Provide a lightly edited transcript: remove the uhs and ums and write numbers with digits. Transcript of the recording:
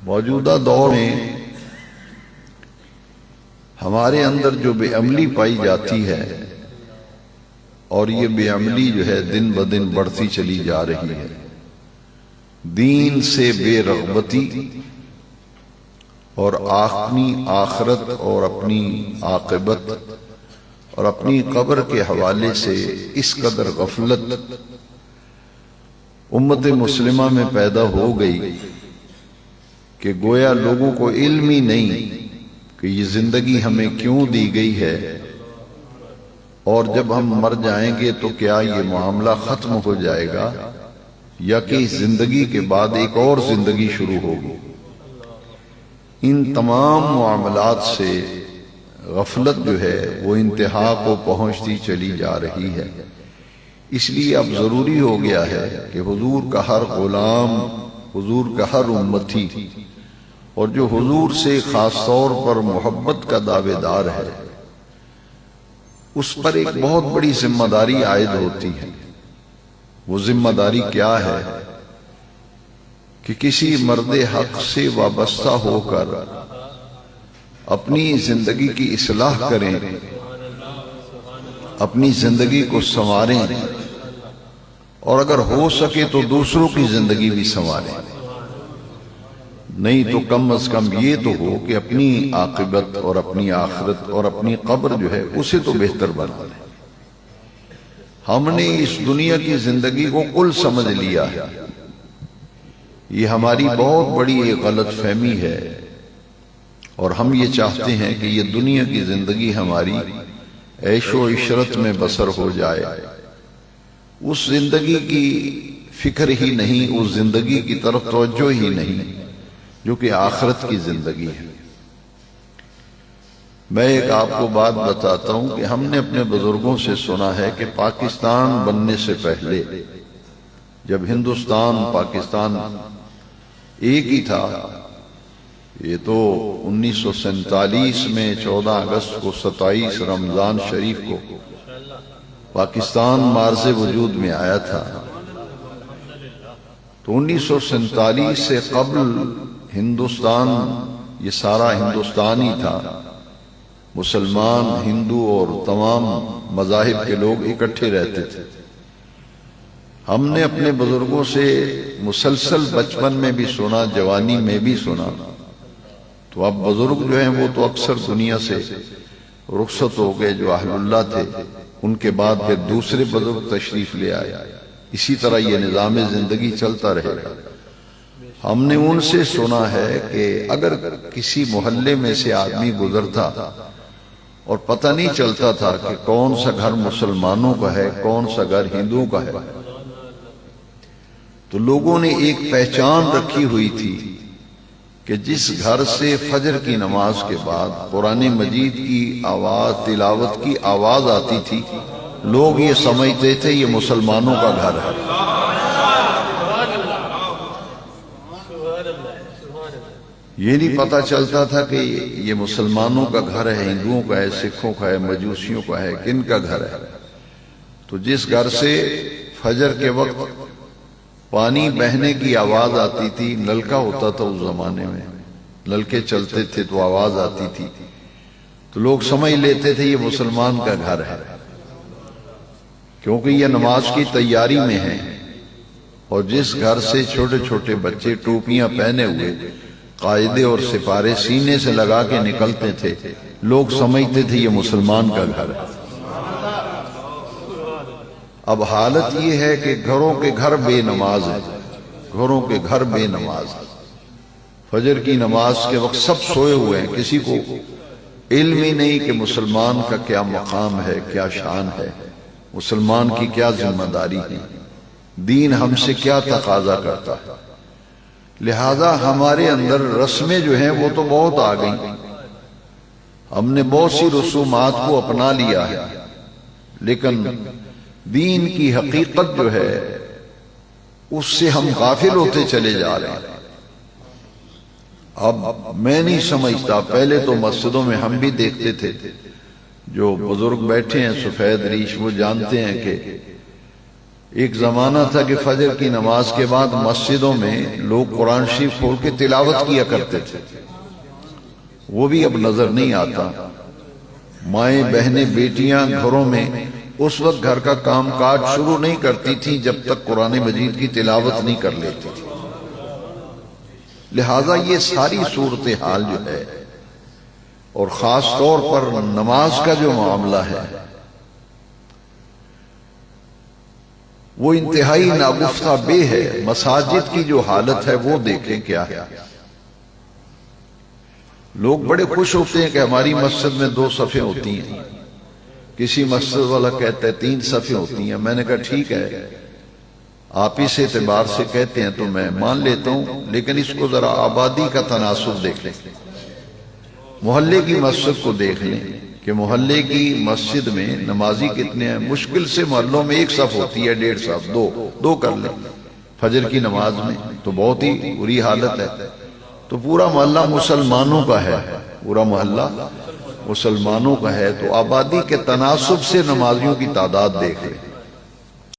موجودہ دور میں ہمارے اندر جو بے عملی پائی جاتی ہے، اور یہ بے عملی جو ہے دن بدن بڑھتی چلی جا رہی ہے، دین سے بے رغبتی اور اپنی آخرت اور اپنی عاقبت اور اپنی قبر کے حوالے سے اس قدر غفلت امت مسلمہ میں پیدا ہو گئی کہ گویا لوگوں کو علم ہی نہیں کہ یہ زندگی ہمیں کیوں دی گئی ہے، اور جب ہم مر جائیں گے تو کیا یہ معاملہ ختم ہو جائے گا یا کہ اس زندگی کے بعد ایک اور زندگی شروع ہوگی۔ ان تمام معاملات سے غفلت جو ہے وہ انتہا کو پہنچتی چلی جا رہی ہے۔ اس لیے اب ضروری ہو گیا ہے کہ حضور کا ہر غلام، حضور کا ہر امتی، اور جو حضور سے خاص طور پر محبت کا دعوے دار ہے، اس پر ایک بہت بڑی ذمہ داری عائد ہوتی ہے۔ وہ ذمہ داری کیا ہے کہ کسی مرد حق سے وابستہ ہو کر اپنی زندگی کی اصلاح کریں، اپنی زندگی کو سنواریں، اور اگر ہو سکے تو دوسروں کی زندگی بھی سنواریں، نہیں تو کم از کم یہ تو ہو کہ اپنی عاقبت اور اپنی آخرت اور اپنی قبر جو ہے اسے تو بہتر بنا لیں۔ ہم نے اس دنیا کی زندگی کو کل سمجھ لیا ہے، یہ ہماری بہت بڑی ایک غلط فہمی ہے، اور ہم یہ چاہتے ہیں کہ یہ دنیا کی زندگی ہماری عیش و عشرت میں بسر ہو جائے، اس زندگی کی فکر ہی نہیں، اس زندگی کی طرف توجہ ہی نہیں جو کہ آخرت کی زندگی ہے۔ میں ایک آپ کو بات بتاتا ہوں کہ ہم نے اپنے بزرگوں سے سنا ہے کہ پاکستان بننے سے پہلے، جب ہندوستان پاکستان ایک ہی تھا، یہ تو 1947 میں 14 اگست کو 27 رمضان شریف کو پاکستان مارز وجود میں آیا تھا، تو 1947 سے قبل ہندوستان، یہ سارا ہندوستان ہی تھا، مسلمان، ہندو اور تمام مذاہب کے لوگ اکٹھے رہتے تھے۔ ہم نے اپنے بزرگوں سے مسلسل بچپن میں بھی سنا، جوانی میں بھی سنا، تو اب بزرگ جو ہیں وہ تو اکثر دنیا سے رخصت ہو گئے، جو اہل اللہ تھے، ان کے بعد پھر دوسرے بزرگ تشریف لے آئے، اسی طرح یہ نظام زندگی چلتا رہے گا۔ ہم نے ان سے سنا ہے کہ اگر کسی محلے میں سے آدمی گزرتا اور پتہ نہیں چلتا تھا کہ کون سا گھر مسلمانوں کا ہے، کون سا گھر ہندوؤں کا ہے، تو لوگوں نے ایک پہچان رکھی ہوئی تھی کہ جس گھر سے فجر کی نماز کے بعد قرآن مجید کی آواز، تلاوت کی آواز آتی تھی، لوگ یہ سمجھتے تھے یہ مسلمانوں کا گھر ہے۔ یہ نہیں پتہ چلتا تھا کہ یہ مسلمانوں کا گھر ہے، ہندوؤں کا ہے، سکھوں کا ہے، مجوسیوں کا ہے، کن کا گھر ہے۔ تو جس گھر سے فجر کے وقت پانی بہنے کی آواز آتی تھی، نلکا ہوتا تھا اس زمانے میں، نلکے چلتے تھے تو آواز آتی تھی، تو لوگ سمجھ لیتے تھے یہ مسلمان کا گھر ہے، کیونکہ یہ نماز کی تیاری میں ہے۔ اور جس گھر سے چھوٹے چھوٹے بچے ٹوپیاں پہنے ہوئے قاعدے اور سپارے سینے سے لگا کے نکلتے تھے، لوگ سمجھتے تھے یہ مسلمان کا گھر ہے۔ اب حالت یہ ہے کہ گھروں کے گھر بے نماز ہیں، گھروں کے گھر بے نماز ہیں۔ فجر کی نماز کے وقت سب سوئے ہوئے ہیں، کسی کو علم ہی نہیں کہ مسلمان کا کیا مقام ہے، کیا شان ہے، مسلمان کی کیا ذمہ داری ہے، دین ہم سے کیا تقاضا کرتا ہے۔ لہذا ہمارے اندر رسمیں جو ہیں وہ تو بہت آ گئیں، ہم نے بہت سی رسومات کو اپنا لیا ہے، لیکن دین کی حقیقت جو ہے اس سے ہم غافل ہوتے چلے جا رہے ہیں۔ اب میں نہیں سمجھتا، پہلے تو مسجدوں میں ہم بھی دیکھتے تھے، جو بزرگ بیٹھے ہیں سفید ریش وہ جانتے ہیں کہ ایک زمانہ تھا کہ فجر کی نماز کے بعد مسجدوں میں لوگ قرآن شریف کھول کے تلاوت کیا کرتے تھے، وہ بھی اب نظر نہیں آتا۔ مائیں بہنیں بیٹیاں گھروں میں اس وقت گھر کا کام کاج شروع نہیں کرتی تھی جب تک قرآن مجید کی تلاوت نہیں کر لیتی تھی۔ لہذا یہ ساری صورتحال جو ہے، اور خاص طور پر نماز کا جو معاملہ ہے، وہ انتہائی ناگفتہ بے ہے۔ مساجد کی جو حالت ہے وہ دیکھیں کیا ہے۔ لوگ بڑے خوش ہوتے ہیں کہ ہماری مسجد میں 2 صفیں ہوتی ہیں، کسی مسجد والا کہتا ہے 3 صفیں ہوتی ہیں۔ میں نے کہا ٹھیک ہے، آپ اس اعتبار سے کہتے ہیں تو میں مان لیتا ہوں، لیکن اس کو ذرا آبادی کا تناسب دیکھ لیں، محلے کی مسجد کو دیکھ لیں کہ محلے کی مسجد میں نمازی کتنے ہیں۔ مشکل سے محلوں میں 1 صف ہوتی ہے، 1.5 صف، 2 کر لیں۔ فجر کی نماز میں تو بہت ہی بری حالت ہے، تو پورا محلہ مسلمانوں کا ہے، پورا محلہ مسلمانوں کا ہے، تو آبادی کے تناسب سے نمازیوں کی تعداد دیکھ لیں۔